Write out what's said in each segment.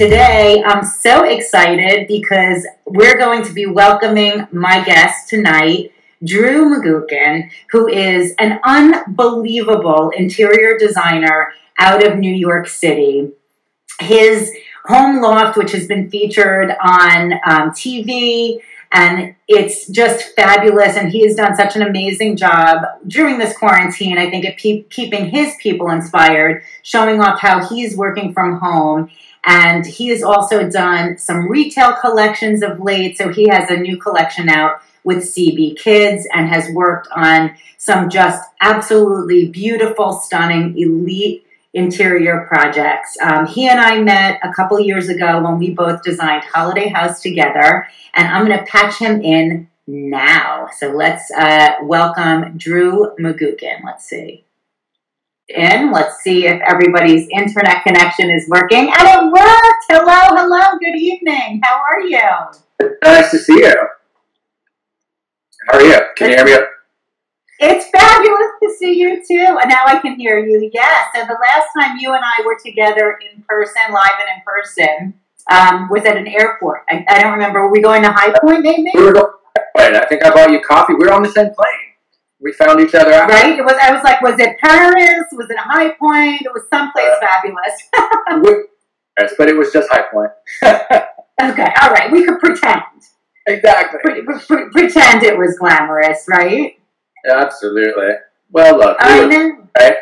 today I'm so excited because we're going to be welcoming my guest tonight, Drew McGukin, who is an unbelievable interior designer out of New York City. His home loft, which has been featured on TV, and it's just fabulous, and he has done such an amazing job during this quarantine, I think, at keeping his people inspired, showing off how he's working from home. And he has also done some retail collections of late, so he has a new collection out with CB Kids and has worked on some just absolutely beautiful, stunning, elite interior projects. He and I met a couple years ago when we both designed Holiday House together, and I'm going to patch him in now. So let's welcome Drew McGukin. Let's see if everybody's internet connection is working. And it worked! Hello, good evening. How are you? Nice to see you. How are you? Can you hear me? It's fabulous to see you too. And now I can hear you. Yes. So the last time you and I were together in person, live and in person, was at an airport. I don't remember. Were we going to High Point maybe? We were going to High Point. I think I bought you coffee. We were on the same plane. We found each other out. Right? I was like, was it Paris? Was it High Point? It was someplace fabulous. Yes, but it was just High Point. Okay. All right. We could pretend. Exactly. Pretend it was glamorous, right? Absolutely. Well, look. Right?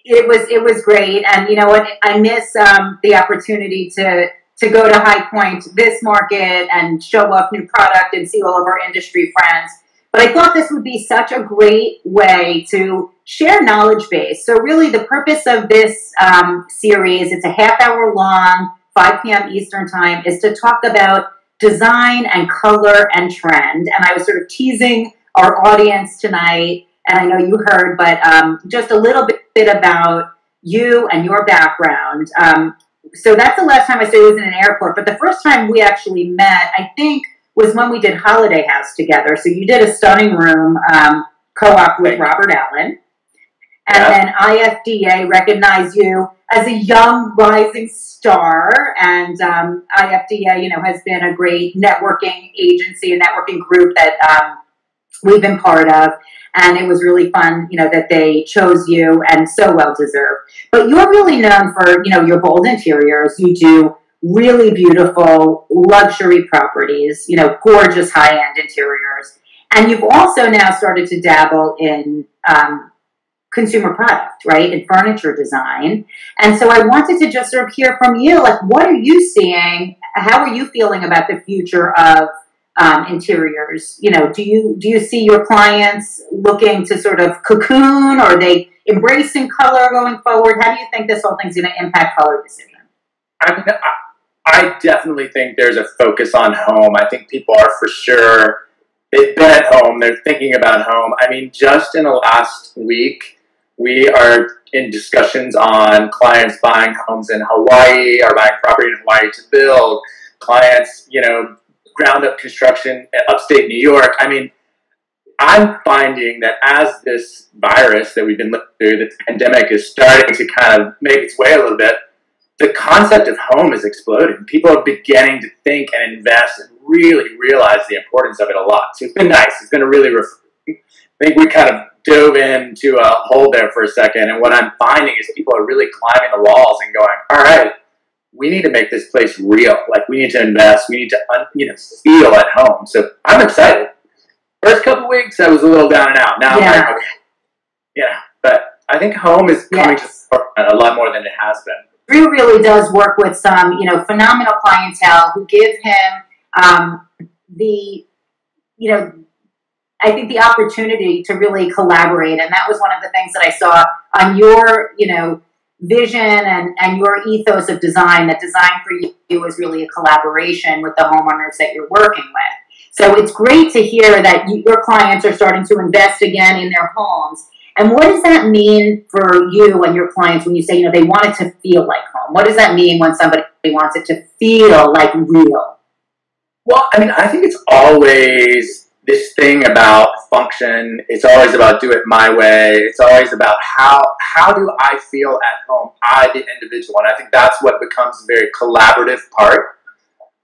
It was great, and you know what? I miss the opportunity to go to High Point, this market, and show off new product and see all of our industry friends. But I thought this would be such a great way to share knowledge base. So really, the purpose of this series, it's a half-hour long, 5 p.m. Eastern time, is to talk about design and color and trend. And I was sort of teasing our audience tonight, and I know you heard, but just a little bit about you and your background. So that's the last time I saw you was in an airport, but the first time we actually met, I think, was when we did Holiday House together. So you did a stunning room co-op with Robert Allen, and then IFDA recognized you as a young rising star, and IFDA, you know, has been a great networking agency, a networking group that we've been part of, and it was really fun, you know, that they chose you, and so well deserved. But you're really known for, you know, your bold interiors. You do really beautiful luxury properties, you know, gorgeous high-end interiors, and you've also now started to dabble in consumer product, right, in furniture design. And so I wanted to just sort of hear from you, like, what are you seeing? How are you feeling about the future of interiors? You know, do you see your clients looking to sort of cocoon, or are they embracing color going forward? How do you think this whole thing's going to impact color decision? I mean, I definitely think there's a focus on home. I think people are for sure, they've been at home, they're thinking about home. I mean, just in the last week, we are in discussions on clients buying homes in Hawaii or buying property in Hawaii to build, clients, you know, ground up construction in upstate New York. I mean, I'm finding that as this virus that we've been living through, the pandemic, is starting to kind of make its way a little bit, the concept of home is exploding. People are beginning to think and invest and really realize the importance of it a lot. So it's been nice. It's been a really refreshing. I think we kind of dove into a hole there for a second, and what I'm finding is people are really climbing the walls and going, all right, we need to make this place real. Like, we need to invest. We need to, you know, feel at home. So I'm excited. First couple of weeks, I was a little down and out. Now I'm like, okay. Yeah, but I think home is coming to a lot more than it has been. Drew really does work with some, you know, phenomenal clientele who give him you know, I think the opportunity to really collaborate. And that was one of the things that I saw on your, you know, vision and your ethos of design, that design for you was really a collaboration with the homeowners that you're working with. So it's great to hear that your clients are starting to invest again in their homes. And what does that mean for you and your clients when you say, you know, they want it to feel like home? What does that mean when somebody wants it to feel like real? Well, I mean, I think it's always this thing about function. It's always about do it my way. It's always about how do I feel at home, I the individual. And I think that's what becomes a very collaborative part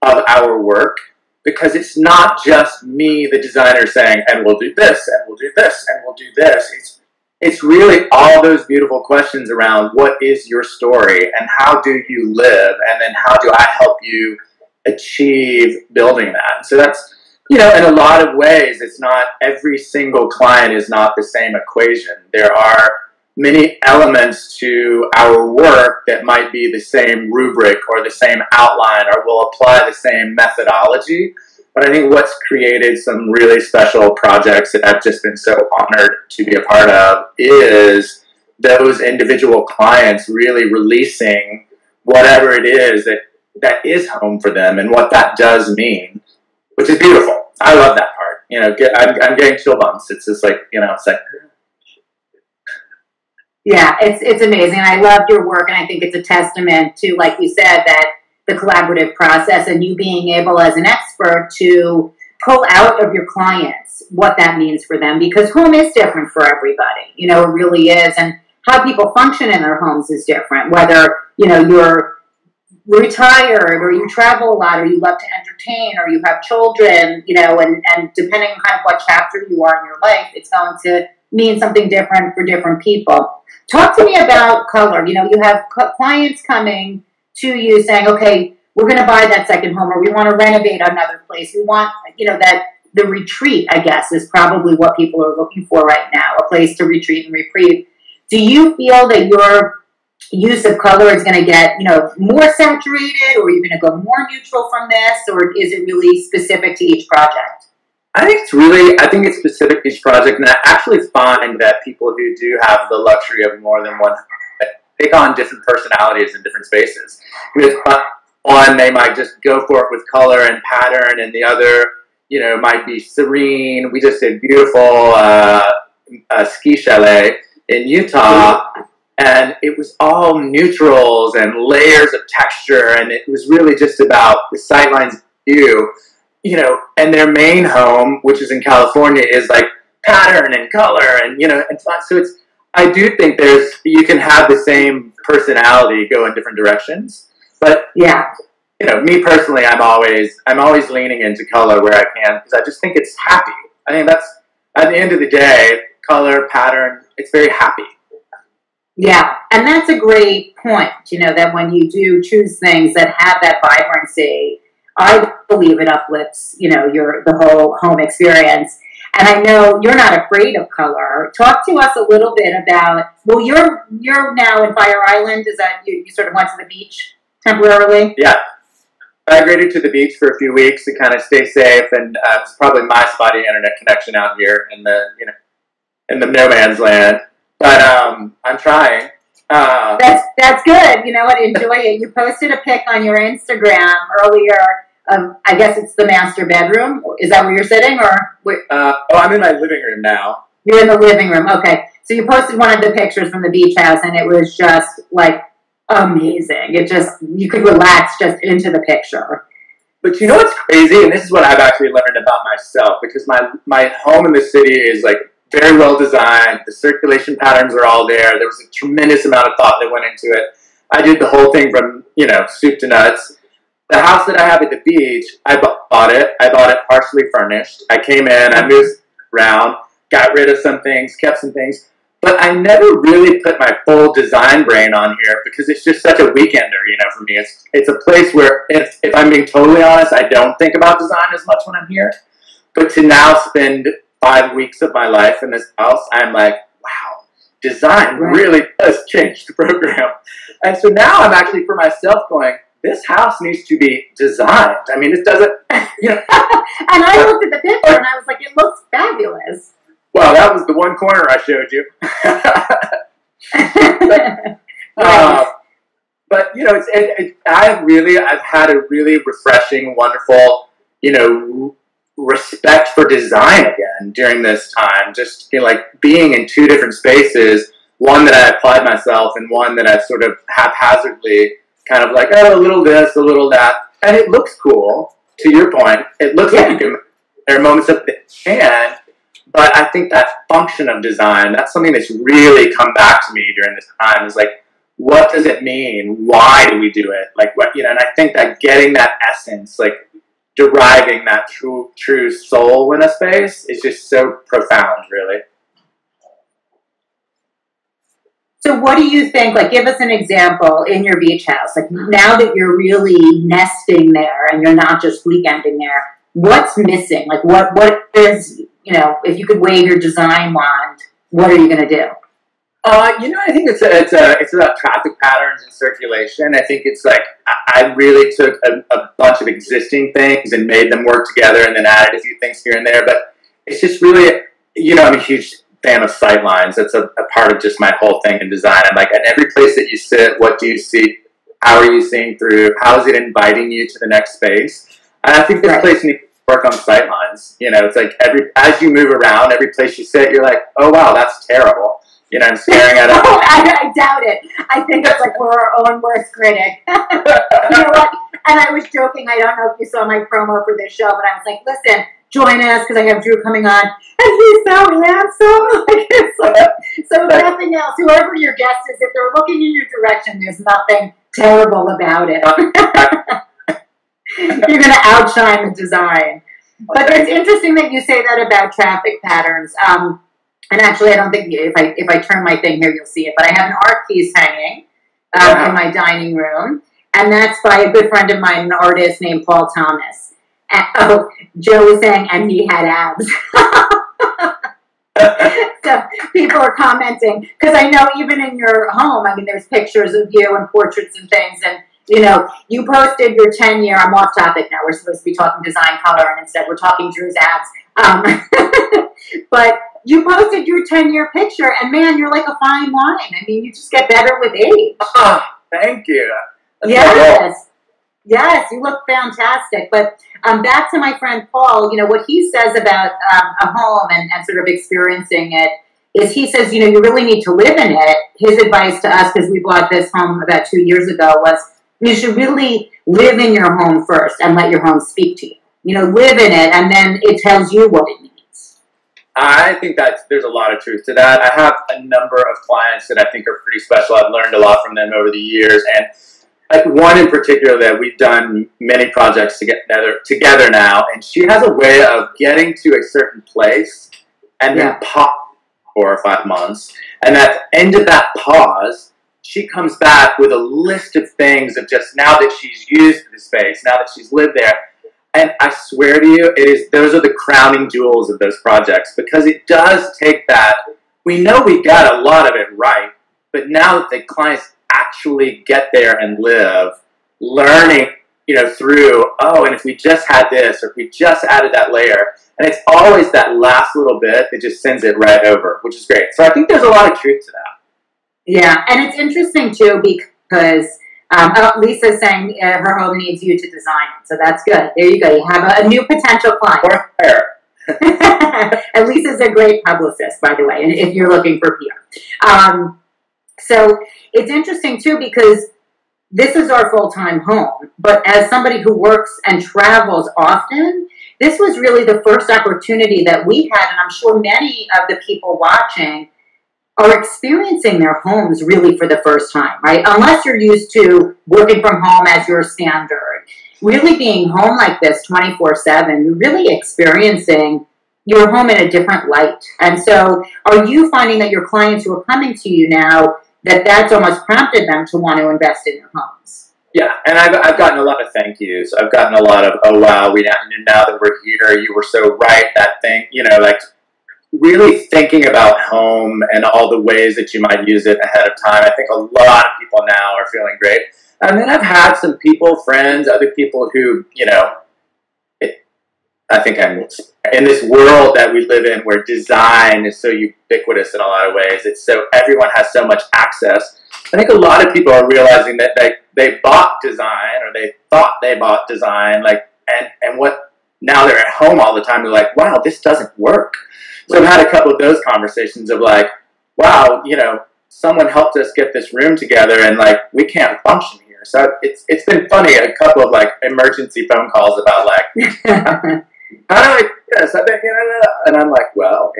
of our work, because it's not just me, the designer, saying, and we'll do this, and we'll do this, and we'll do this. It's really all those beautiful questions around what is your story and how do you live, and then how do I help you achieve building that. So that's, in a lot of ways, it's not every single client is not the same equation. There are many elements to our work that might be the same rubric or the same outline or will apply the same methodology. But I think what's created some really special projects that I've just been so honored to be a part of is those individual clients really releasing whatever it is that is home for them and what that does mean, which is beautiful. I love that part. I'm getting chill bumps. It's just like, it's like. Yeah, it's amazing. I loved your work, and I think it's a testament to, like you said, that the collaborative process and you being able as an expert to pull out of your clients what that means for them, because home is different for everybody. It really is. And how people function in their homes is different, whether, you're retired or you travel a lot or you love to entertain or you have children, and depending on kind of what chapter you are in your life, it's going to mean something different for different people. Talk to me about color. You have clients coming to you saying, okay, we're going to buy that second home, or we want to renovate another place. We want, that the retreat, I guess, is probably what people are looking for right now, a place to retreat and reprieve. Do you feel that your use of color is going to get, more saturated, or are you going to go more neutral from this, or is it really specific to each project? I think it's specific to each project, and I actually find that people who do have the luxury of more than one take on different personalities in different spaces. With one, they might just go for it with color and pattern, and the other, might be serene. We just did beautiful ski chalet in Utah, and it was all neutrals and layers of texture, and it was really just about the sightlines view. And their main home, which is in California, is like pattern and color and, and fun. So I do think you can have the same personality go in different directions. But yeah, me personally, I'm always leaning into color where I can, because I just think it's happy. I think that's, at the end of the day, color, pattern, it's very happy. Yeah, and that's a great point, that when you do choose things that have that vibrancy, I believe it uplifts, the whole home experience. And I know you're not afraid of color. Talk to us a little bit about, well, you're now in Fire Island. Is that you sort of went to the beach temporarily? Yeah. I migrated to the beach for a few weeks to kind of stay safe, and it's probably my spotty internet connection out here in the, in the no man's land. But I'm trying. That's good. Enjoy it. You posted a pic on your Instagram earlier. I guess it's the master bedroom. Is that where you're sitting, or? I'm in my living room now. You're in the living room. Okay. So you posted one of the pictures from the beach house, and it was just like amazing. You could relax just into the picture. But what's crazy, and this is what I've actually learned about myself, because my home in the city is like very well designed. The circulation patterns are all there. There was a tremendous amount of thought that went into it. I did the whole thing from, soup to nuts. The house that I have at the beach, I bought it. I bought it partially furnished. I came in, I moved around, got rid of some things, kept some things. But I never really put my full design brain on here, because it's just such a weekender, for me. It's a place where, if I'm being totally honest, I don't think about design as much when I'm here. But to now spend 5 weeks of my life in this house, I'm like, wow, design really does change the program. And so now I'm actually, for myself, going, this house needs to be designed. I mean, it doesn't, And I looked at the picture and I was like, it looks fabulous. Well, that was the one corner I showed you. But I've had a really refreshing, wonderful, respect for design again during this time. Just like being in two different spaces, one that I applied myself and one that I sort of haphazardly kind of like, a little this, a little that. And it looks cool, to your point. It looks like you can there are moments that it can, but I think that function of design, that's something that's really come back to me during this time, is like, what does it mean? Why do we do it? Like, what, and I think that getting that essence, like deriving that true soul in a space is just so profound, really. So what do you think, like, give us an example in your beach house, like now that you're really nesting there and you're not just weekending there, what's missing? Like what is, if you could wave your design wand, what are you going to do? I think it's about traffic patterns and circulation. I think it's like, I really took a bunch of existing things and made them work together and then added a few things here and there, but it's just really, I'm a huge fan of sight lines. That's a part of just my whole thing in design. I'm like, at every place that you sit, what do you see? How are you seeing through? How is it inviting you to the next space? And I think this place needs to work on sight lines. It's like as you move around, every place you sit, you're like, oh wow, that's terrible. I'm staring at it. Oh, I doubt it. I think it's like we're our own worst critic. You know what? And I was joking. I don't know if you saw my promo for this show, but I was like, listen, join us because I have Drew coming on. And he's so handsome. Like, it's like, so nothing else. Whoever your guest is, if they're looking in your direction, there's nothing terrible about it. You're going to outshine the design. But it's interesting that you say that about traffic patterns. And actually, I don't think if I turn my thing here, you'll see it. But I have an art piece hanging in my dining room, and that's by a good friend of mine, an artist named Paul Thomas. And, Joe was saying, and he had abs. So people are commenting because I know even in your home, I mean, there's pictures of you and portraits and things, and you posted your 10-year. I'm off topic now. We're supposed to be talking design color, and instead we're talking Drew's abs. But you posted your 10-year picture, and man, you're like a fine wine. I mean, you just get better with age. Oh, thank you. Yes, you look fantastic. But back to my friend Paul, what he says about a home and sort of experiencing it is he says, you really need to live in it. His advice to us, because we bought this home about 2 years ago, was you should really live in your home first and let your home speak to you. Live in it, and then it tells you what it means. I think that there's a lot of truth to that. I have a number of clients that I think are pretty special. I've learned a lot from them over the years, and like one in particular that we've done many projects together now, and she has a way of getting to a certain place and then pop 4 or 5 months, and at the end of that pause, she comes back with a list of things of just now that she's used the space, now that she's lived there. And I swear to you, those are the crowning jewels of those projects, because it does take that. We know we got a lot of it right, but now that the clients actually get there and live, learning, through, and if we just had this, or if we just added that layer, and it's always that last little bit that just sends it right over, which is great. So I think there's a lot of truth to that. Yeah, and it's interesting too because Lisa's saying her home needs you to design it, so that's good. There you go. You have a new potential client. Or hair. And Lisa's a great publicist, by the way, if you're looking for PR. So it's interesting too because this is our full-time home, but as somebody who works and travels often, this was really the first opportunity that we had, and I'm sure many of the people watching are experiencing their homes really for the first time, right? Unless you're used to working from home as your standard. Really being home like this 24/7, you're really experiencing your home in a different light. And so are you finding that your clients who are coming to you now, that's almost prompted them to want to invest in their homes? Yeah, and I've gotten a lot of thank yous. I've gotten a lot of, oh wow, now that we're here, you were so right, that thing, like really thinking about home and all the ways that you might use it ahead of time. I think a lot of people now are feeling great. And then I've had some people, friends, other people who, I think I'm in this world that we live in where design is so ubiquitous in a lot of ways. It's so, everyone has so much access. I think a lot of people are realizing that they bought design, or they thought they bought design, and what, now they're at home all the time, they're like, wow, this doesn't work. So I've had a couple of those conversations of like, wow, someone helped us get this room together, and we can't function here. So it's been funny, a couple of emergency phone calls about how do I yes, I've been, and I'm like, well,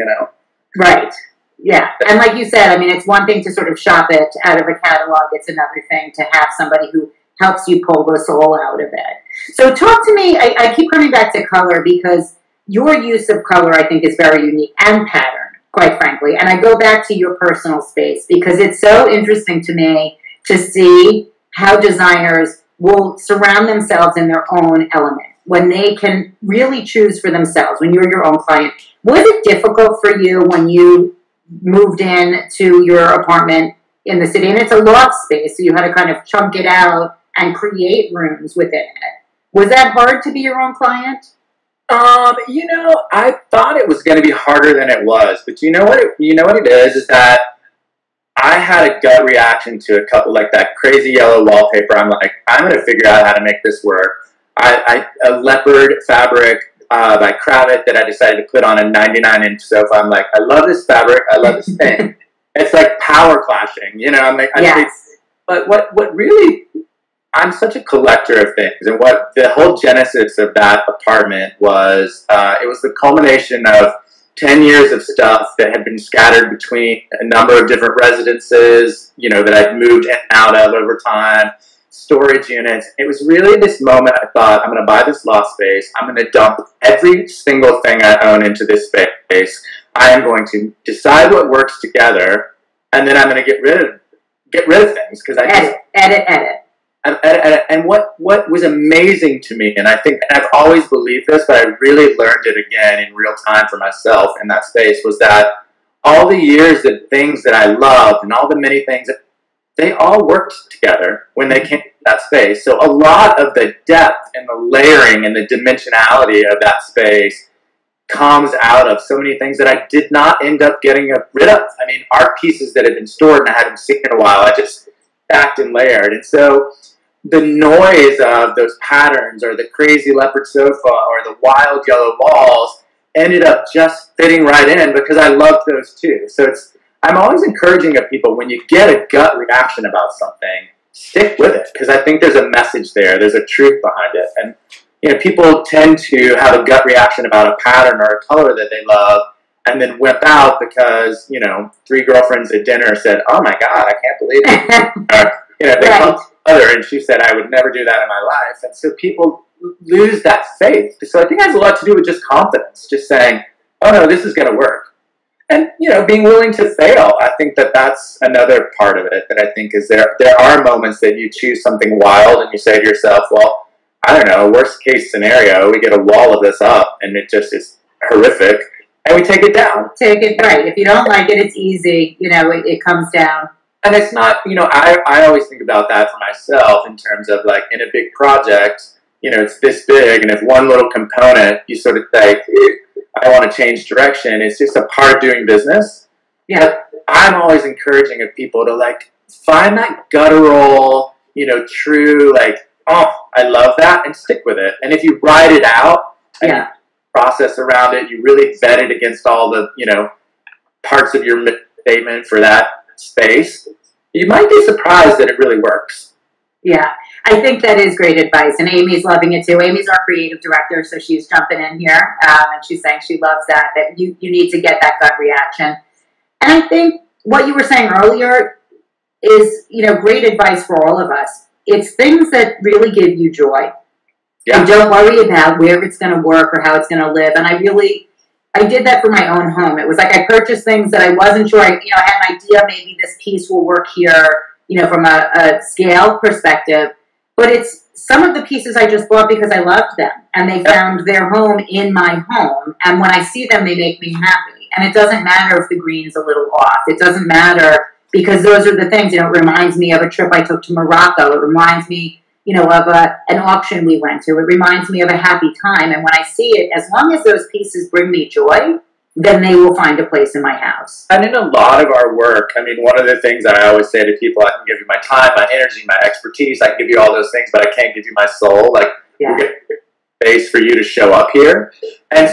Right. Yeah. And like you said, I mean, it's one thing to sort of shop it out of a catalog. It's another thing to have somebody who helps you pull the soul out of it. So talk to me, I keep coming back to color because your use of color, I think, is very unique and pattern, quite frankly. And I go back to your personal space because it's so interesting to me to see how designers will surround themselves in their own element when they can really choose for themselves, when you're your own client. Was it difficult for you when you moved in to your apartment in the city? And it's a loft space, so you had to kind of chunk it out and create rooms within it. Was that hard to be your own client? I thought it was going to be harder than it was, but you know what it is that I had a gut reaction to a couple, like that crazy yellow wallpaper. I'm like, I'm going to figure out how to make this work. A leopard fabric by Kravitz that I decided to put on a 99-inch sofa. I'm like, I love this fabric. I love this thing. It's like power clashing, I'm like, yes. But what really, I'm such a collector of things, and what the whole genesis of that apartment was, it was the culmination of 10 years of stuff that had been scattered between a number of different residences, that I'd moved in and out of over time, storage units. It was really this moment I thought, I'm going to buy this loft space. I'm going to dump every single thing I own into this space. I am going to decide what works together, and then I'm going to get rid of things because edit. And what was amazing to me, and I think, and I've always believed this, but I really learned it again in real time for myself in that space, was that all the years that things that I loved and all the many things, they all worked together when they came to that space. So a lot of the depth and the layering and the dimensionality of that space comes out of so many things that I did not end up getting rid of. I mean, art pieces that had been stored and I hadn't seen in a while, I just stacked and layered. And so the noise of those patterns or the crazy leopard sofa or the wild yellow walls ended up just fitting right in because I loved those too. So I'm always encouraging of people, when you get a gut reaction about something, stick with it, because I think there's a message there. There's a truth behind it. And people tend to have a gut reaction about a pattern or a color that they love and then whip out because, 3 girlfriends at dinner said, oh my God, I can't believe it. They come together and she said, I would never do that in my life. And so people lose that faith. So I think it has a lot to do with just confidence, just saying, oh no, this is going to work. And, being willing to fail. I think that's another part of it that I think is there are moments that you choose something wild and you say to yourself, well, I don't know, worst case scenario, we get a wall of this up and it just is horrific and we take it down. Take it, right. If you don't like it, it's easy, it comes down. And it's not, I always think about that for myself in terms of like in a big project, it's this big, and if one little component, you sort of say, I want to change direction, it's just a part of doing business. Yeah. But I'm always encouraging of people to like find that guttural, true, like, oh, I love that, and stick with it. And if you write it out and you process around it, you really vet it against all the, parts of your statement for that space, you might be surprised that it really works. Yeah, I think that is great advice, and Amy's loving it too. Amy's our creative director, so she's jumping in here, and she's saying she loves that you need to get that gut reaction. And I think what you were saying earlier is, great advice for all of us. It's things that really give you joy. Yeah. And don't worry about where it's going to work or how it's going to live. And I did that for my own home. It was like I purchased things that I wasn't sure. I had an idea maybe this piece will work here, from a scale perspective. But it's some of the pieces I just bought because I loved them. And they found their home in my home. And when I see them, they make me happy. And it doesn't matter if the green's a little off. It doesn't matter because those are the things. It reminds me of a trip I took to Morocco. It reminds me of an auction we went to. It reminds me of a happy time. And when I see it, as long as those pieces bring me joy, then they will find a place in my house. And in a lot of our work, one of the things that I always say to people, I can give you my time, my energy, my expertise, I can give you all those things, but I can't give you my soul. Like, we're going to give space for you to show up here. And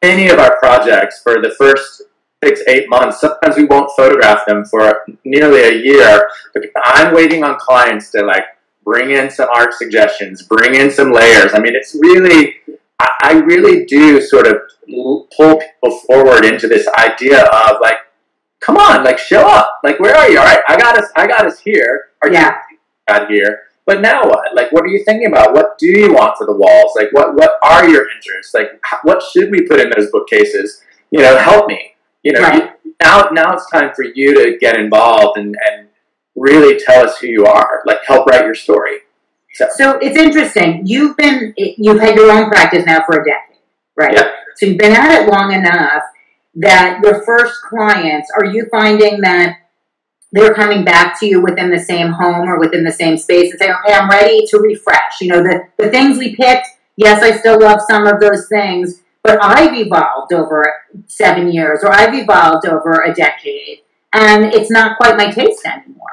any of our projects for the first 6-8 months, sometimes we won't photograph them for nearly a year, but I'm waiting on clients to bring in some art suggestions, bring in some layers. It's really, I really do sort of pull people forward into this idea of like, come on, like show up. Like, where are you? All right, I got us here. Yeah. Got here. But now what? Like, what are you thinking about? What do you want for the walls? Like, what are your interests? Like, what should we put in those bookcases? You know, help me. You know, Right. now it's time for you to get involved and really tell us who you are. Like, help write your story. So it's interesting. You've had your own practice now for a decade, right? Yeah. So you've been at it long enough that your first clients, are you finding that they're coming back to you within the same home or within the same space and saying, okay, I'm ready to refresh. You know, the things we picked, yes, I still love some of those things, but I've evolved over 7 years or I've evolved over a decade and it's not quite my taste anymore.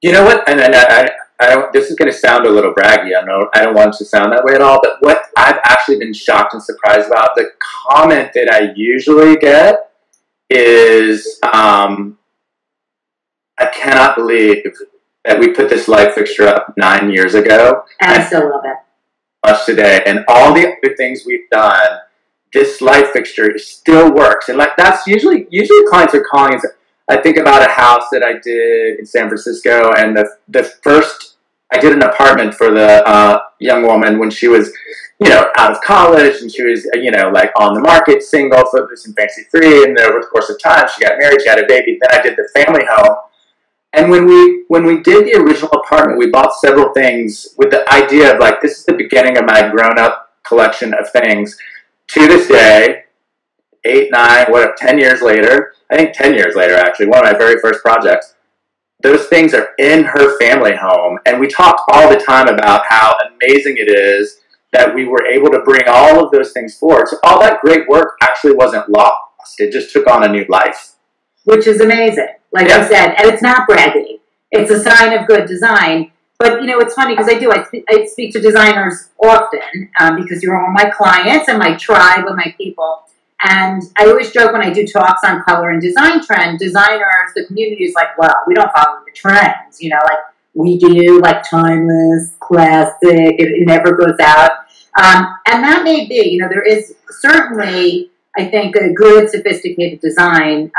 You know what? And I don't, this is going to sound a little braggy. I don't want it to sound that way at all, but what I've actually been shocked and surprised about, the comment that I usually get is, I cannot believe that we put this light fixture up 9 years ago. And I still love it. Much today. And all the other things we've done, this light fixture still works. And like that's usually clients are calling and say, I think about a house that I did in San Francisco, and the first, I did an apartment for the young woman when she was, you know, out of college, and she was, you know, like on the market, single, focused and fancy free, and over the course of time, she got married, she had a baby, then I did the family home. And when we did the original apartment, we bought several things with the idea of like, this is the beginning of my grown-up collection of things. To this day, 8, 9, 10 years later, I think 10 years later, actually, one of my very first projects, those things are in her family home. And we talk all the time about how amazing it is that we were able to bring all of those things forward. So all that great work actually wasn't lost. It just took on a new life. Which is amazing, like you said. And it's not braggy. It's a sign of good design. But, you know, it's funny because I speak to designers often because you're all my clients and my tribe of my people. And I always joke when I do talks on color and design trend, designers, the community is like, well, we don't follow the trends, you know, like we do, like timeless, classic, it never goes out. And that may be, you know, there is certainly, I think, a good, sophisticated design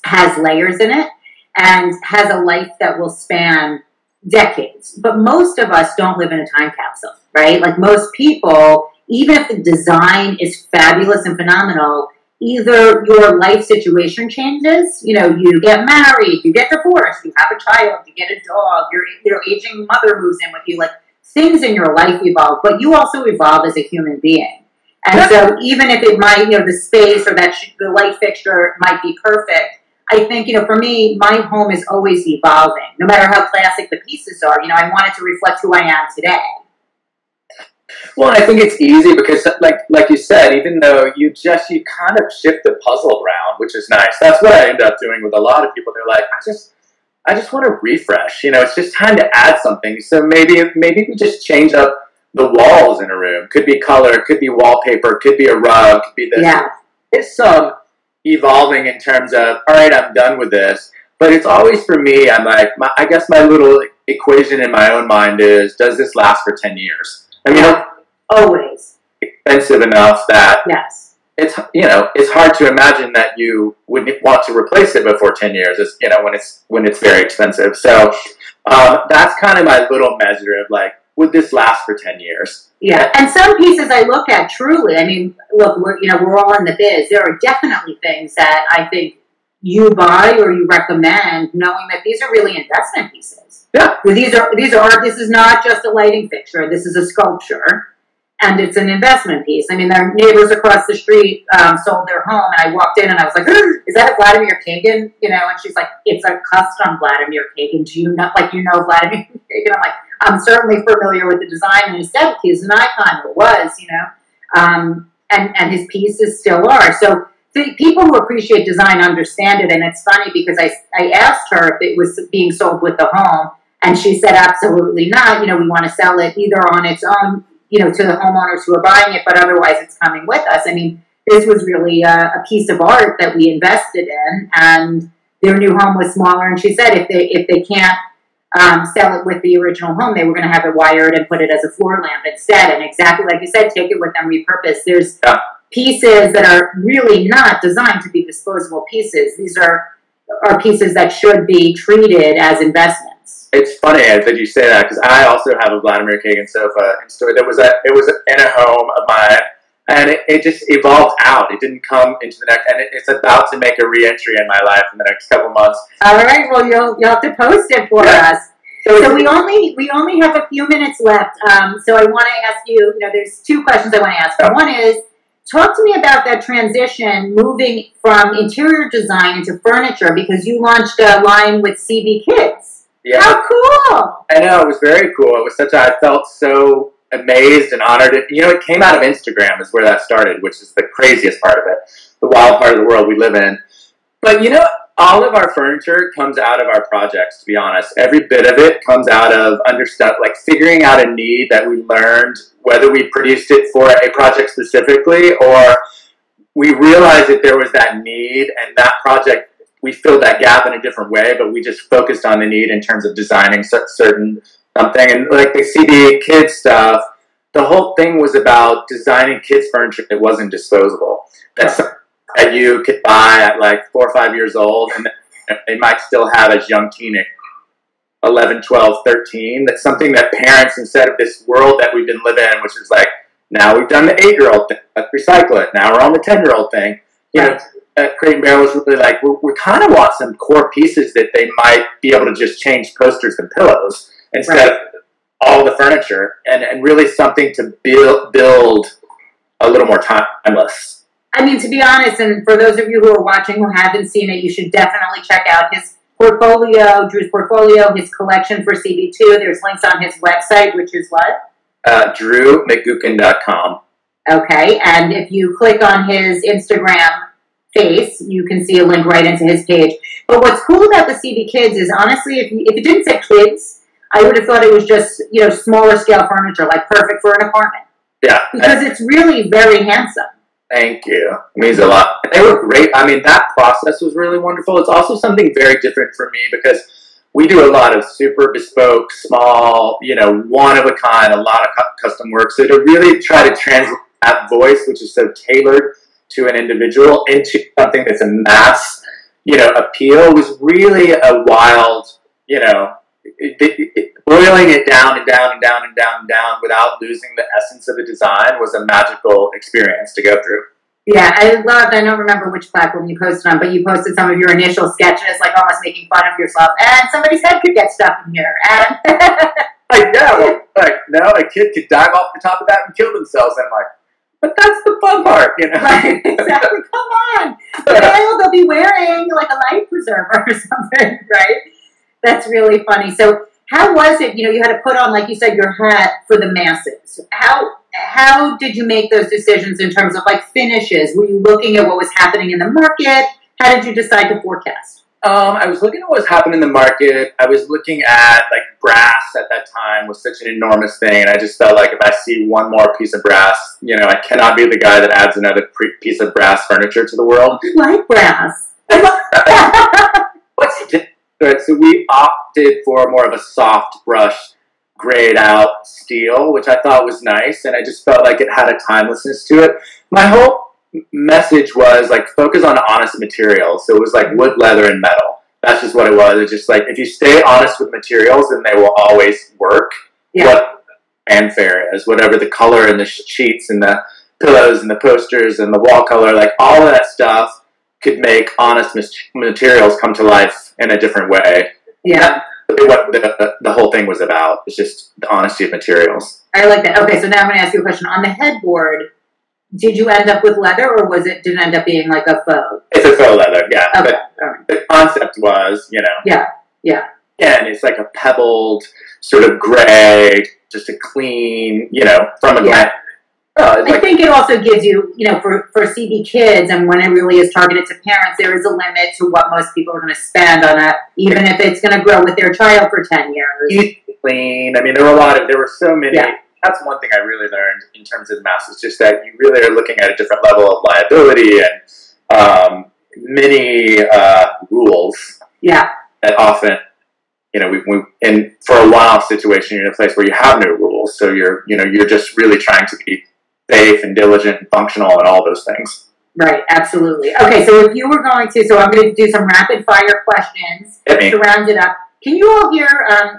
has layers in it and has a life that will span decades. But most of us don't live in a time capsule, right? Like most people, even if the design is fabulous and phenomenal, either your life situation changes, you know, you get married, you get divorced, you have a child, you get a dog, your aging mother moves in with you, like things in your life evolve, but you also evolve as a human being. And so even if it might, you know, the space or that the light fixture might be perfect, I think, you know, for me, my home is always evolving. No matter how classic the pieces are, you know, I want it to reflect who I am today. Well, I think it's easy because, like you said, even though you kind of shift the puzzle around, which is nice. That's what I end up doing with a lot of people. They're like, I just want to refresh. You know, it's just time to add something. So maybe we just change up the walls in a room. Could be color, could be wallpaper, could be a rug, could be this. Yeah. It's some evolving in terms of, all right, I'm done with this. But it's always for me, I'm like, I guess my little equation in my own mind is, does this last for 10 years? I mean, always expensive enough that yes, it's, you know, it's hard to imagine that you would want to replace it before 10 years. It's, you know, when it's very expensive. So that's kind of my little measure of like, would this last for 10 years? Yeah, and some pieces I look at truly. I mean, look, we're all in the biz. There are definitely things that I think you buy or you recommend, knowing that these are really investment pieces. Yeah, these are this is not just a lighting fixture. This is a sculpture, and it's an investment piece. I mean, their neighbors across the street sold their home, and I walked in and I was like, "Is that a Vladimir Kagan?" You know, and she's like, "It's a custom Vladimir Kagan. Do you know, like, you know Vladimir Kagan?" I'm like, I'm certainly familiar with the design and aesthetic. He's an icon, or was, you know, and his pieces still are. So the people who appreciate design understand it, and it's funny because I asked her if it was being sold with the home, and she said absolutely not. You know, we want to sell it either on its own, you know, to the homeowners who are buying it, but otherwise it's coming with us. I mean, this was really a piece of art that we invested in, and their new home was smaller. And she said if they can't sell it with the original home. They were going to have it wired and put it as a floor lamp instead. And exactly like you said, take it with them, repurpose. There's pieces that are really not designed to be disposable pieces. These are pieces that should be treated as investments. It's funny that you say that, because I also have a Vladimir Kagan sofa in store. It was in a home of mine, and it just evolved out. It didn't come into the next, and it's about to make a re-entry in my life in the next couple months. All right, well you'll have to post it for us. So we only have a few minutes left. So I want to ask you. There's two questions I want to ask. One is, talk to me about that transition, moving from interior design into furniture, because you launched a line with CB Kids. Yeah. How cool! I know, it was very cool. It was I felt so amazed and honored. It came out of Instagram is where that started, which is the craziest part of it, the wild part of the world we live in. But all of our furniture comes out of our projects, to be honest. Every bit of it comes out of figuring out a need that we learned, whether we produced it for a project specifically or we realized that there was that need, and that project, we filled that gap in a different way, but we just focused on the need in terms of designing certain something. And like the CB Kids stuff, the whole thing was about designing kids furniture that wasn't disposable. That you could buy at like 4 or 5 years old, and they might still have as young teenagers, 11, 12, 13. That's something that parents, instead of this world that we've been living in, which is like, now we've done the 8-year-old thing, let's recycle it. Now we're on the 10-year-old thing. Crate and Barrel was really like, we kind of want some core pieces that they might be able to just change posters and pillows instead of all the furniture, and really something to build a little more timeless. I mean, to be honest, and for those of you who are watching who haven't seen it, you should definitely check out his portfolio, Drew's portfolio, his collection for CB2. There's links on his website, which is what? DrewMcGukin.com. Okay, and if you click on his Instagram face, you can see a link right into his page. But what's cool about the CB Kids is, honestly, if it didn't say kids, I would have thought it was just, smaller scale furniture, like perfect for an apartment. Yeah. Because it's really very handsome. Thank you. It means a lot. They were great. I mean, that process was really wonderful. It's also something very different for me, because we do a lot of super bespoke, small, one of a kind, a lot of custom work. So to really try to translate that voice, which is so tailored to an individual, into something that's a mass, appeal, was really a wild, boiling it down and down and down and down and down without losing the essence of the design was a magical experience to go through. Yeah, I don't remember which platform you posted on, but you posted some of your initial sketches, like almost making fun of yourself, and somebody's head could get stuck in here. And a kid could dive off the top of that and kill themselves, and I'm like, but that's the fun part, Right, exactly. Come on. They'll be wearing like a life preserver or something, right? That's really funny. So how was it, you had to put on, like you said, your hat for the masses. How did you make those decisions in terms of like finishes? Were you looking at what was happening in the market? How did you decide to forecast? I was looking at what was happening in the market. I was looking at, like, brass at that time was such an enormous thing, and I just felt like if I see one more piece of brass, I cannot be the guy that adds another piece of brass furniture to the world. I like brass. What's different? So we opted for more of a soft brush, grayed out steel, which I thought was nice, and I just felt like it had a timelessness to it. My whole message was like, focus on honest materials. So it was like wood, leather, and metal. That's just what it was. It's just like, if you stay honest with materials, then they will always work. Yeah. What fanfare is, whatever the color and the sheets and the pillows and the posters and the wall color, like all of that stuff could make honest materials come to life in a different way. Yeah. That's what the whole thing was about. It's just the honesty of materials. I like that. Okay, so now I'm going to ask you a question. On the headboard, did you end up with leather, or did it end up being like a faux? It's a faux leather, yeah. Okay. But the concept was, Yeah. Yeah, and it's like a pebbled, sort of gray, just a clean, from a gray. I think it also gives you, for CB Kids, and when it really is targeted to parents, there is a limit to what most people are going to spend on it, even if it's going to grow with their child for 10 years. Clean. I mean, there were so many. Yeah. That's one thing I really learned in terms of mass, is just that you really are looking at a different level of liability and many rules. Yeah. That often in for a one-off situation, you're in a place where you have no rules, so you're just really trying to be safe and diligent and functional and all those things. Right, absolutely. Okay, so if you were going to, so I'm going to do some rapid fire questions to round it up. Can you all hear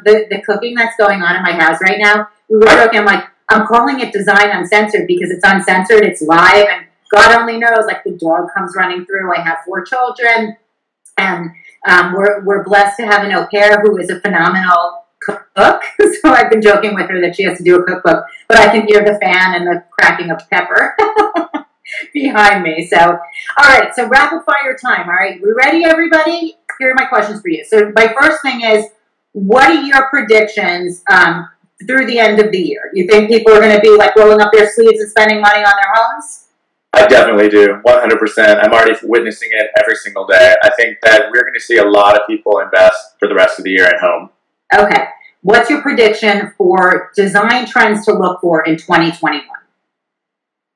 the cooking that's going on in my house right now? We were joking, I'm calling it Design Uncensored because it's uncensored, it's live, and God only knows, like the dog comes running through. I have 4 children, and we're blessed to have an au pair who is a phenomenal cook. So I've been joking with her that she has to do a cookbook, but I can hear the fan and the cracking of pepper behind me. So, all right, so rapid fire time. All right, we ready, everybody? Here are my questions for you. So my first thing is, what are your predictions through the end of the year? You think people are going to be like rolling up their sleeves and spending money on their homes? I definitely do, 100%. I'm already witnessing it every single day. I think that we're going to see a lot of people invest for the rest of the year at home. Okay. What's your prediction for design trends to look for in 2021?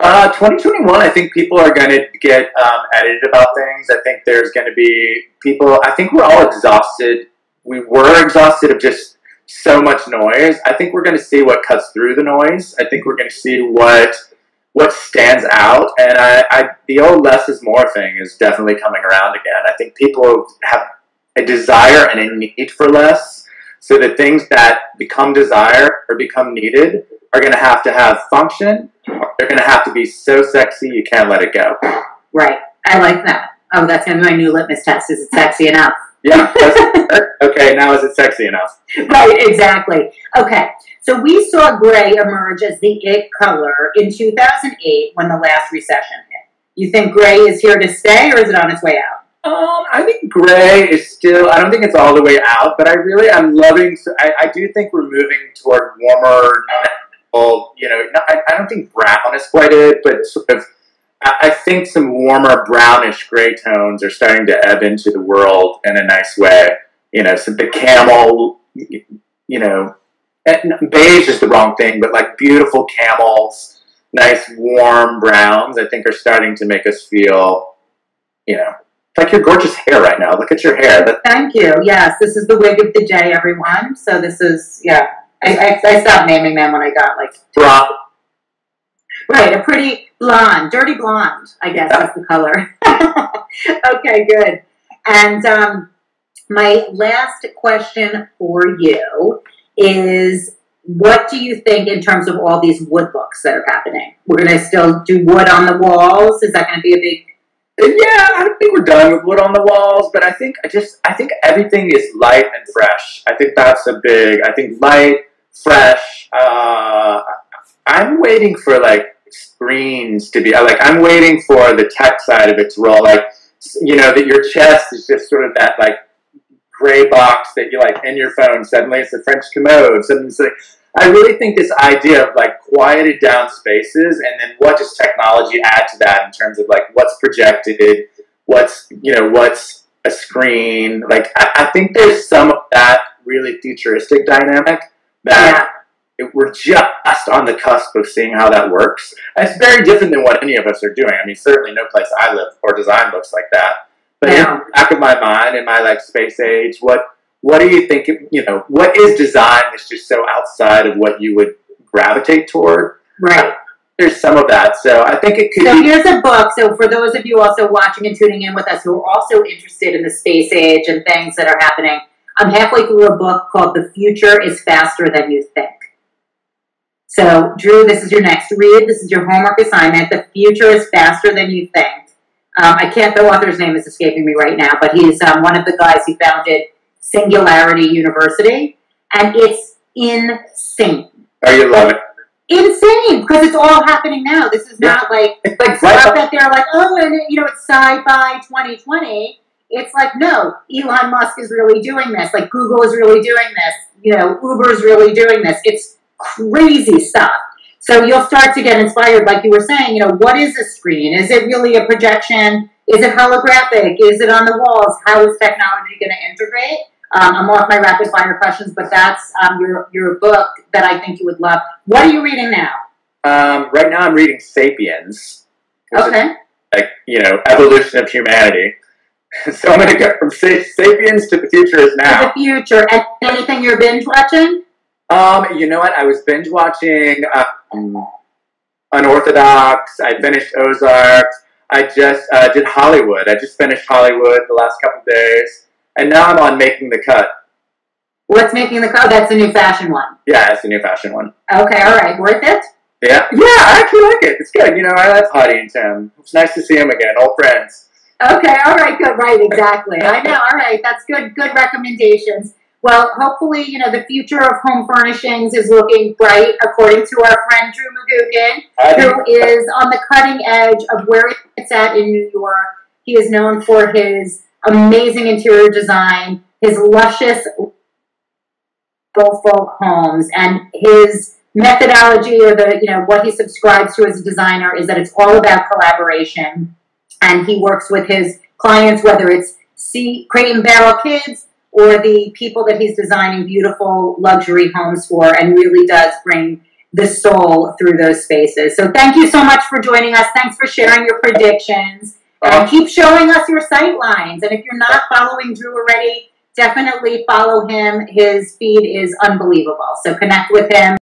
2021, I think people are going to get edited about things. I think there's going to be people, I think we're all exhausted. We were exhausted of just so much noise. I think we're going to see what cuts through the noise. I think we're going to see what stands out, and the old less is more thing is definitely coming around again. I think people have a desire and a need for less, so the things that become desire or become needed are going to have function. They're going to have to be so sexy you can't let it go. Right. I like that. Oh, that's going to be my new litmus test. Is it sexy enough? Yeah. Okay, now is it sexy enough? Right, exactly. Okay. So we saw gray emerge as the it color in 2008 when the last recession hit. You think gray is here to stay, or is it on its way out? I think gray is still, I don't think it's all the way out, but I'm loving, I do think we're moving toward warmer, I don't think brown is quite it, but sort of, I think some warmer brownish gray tones are starting to ebb into the world in a nice way. So the camel, beige is the wrong thing, but like beautiful camels, nice warm browns, I think are starting to make us feel, like your gorgeous hair right now. Look at your hair. Thank you. Yes, this is the wig of the day, everyone. So this is, yeah. I stopped naming them when I got like... Blonde. Right, a pretty blonde, dirty blonde, I guess is the color. Okay, good. And my last question for you is, what do you think in terms of all these wood looks that are happening? We're going to still do wood on the walls? Is that going to be a big... Yeah, I don't think we're done with wood on the walls, but I think everything is light and fresh. I think that's light, fresh. I'm waiting for like screens to be like, I'm waiting for the tech side of it to roll. Like, that your chest is just sort of that like gray box that you like in your phone. Suddenly it's a French commode. Suddenly it's like, I really think this idea of like quieted down spaces, and then what does technology add to that in terms of like what's projected, what's a screen. Like I think there's some of that really futuristic dynamic that we're just on the cusp of seeing how that works. And it's very different than what any of us are doing. I mean, certainly no place I live or design looks like that. But in the back of my mind, in my like space age, what do you think, what is design that's just so outside of what you would gravitate toward? Right. There's some of that. So I think it could be... here's a book. So for those of you also watching and tuning in with us who are also interested in the space age and things that are happening, I'm halfway through a book called The Future is Faster Than You Think. So, Drew, this is your next read. This is your homework assignment. The future is faster than you think. The author's name is escaping me right now, but he's one of the guys who founded Singularity University, and it's insane. Oh, you love it. Insane, because it's all happening now. This is not like stuff that they're like, oh, and it's sci-fi 2020. It's like, no, Elon Musk is really doing this. Like, Google is really doing this. Uber is really doing this. It's crazy stuff. So you'll start to get inspired, like you were saying, what is a screen? Is it really a projection? Is it holographic? Is it on the walls? How is technology going to integrate? I'm off my rapid fire questions, but that's your book that I think you would love. What are you reading now? Right now I'm reading Sapiens. Okay. Evolution of humanity. So I'm going to go from Sapiens to the future is To now. the future. And anything you're binge watching? You know what? I was binge watching Unorthodox. I finished Ozarks. I just did Hollywood. I just finished Hollywood the last couple of days. And now I'm on Making the Cut. What's Making the Cut? Oh, that's a new fashion one. Yeah, it's a new fashion one. Okay, all right. Worth it? Yeah, I actually like it. It's good. You know, I like Hottie and Tim. It's nice to see him again. Old friends. Okay, all right, good. Right, exactly. I know, all right. That's good recommendations. Well, hopefully, the future of home furnishings is looking bright, according to our friend Drew McGukin, who is on the cutting edge of where it's at in New York. He is known for his amazing interior design, his luscious, beautiful homes, and his methodology, or what he subscribes to as a designer, is that it's all about collaboration. And he works with his clients, whether it's Crate and Barrel Kids or the people that he's designing beautiful luxury homes for, and really does bring the soul through those spaces. So thank you so much for joining us. Thanks for sharing your predictions. And keep showing us your sight lines. And if you're not following Drew already, definitely follow him. His feed is unbelievable. So connect with him.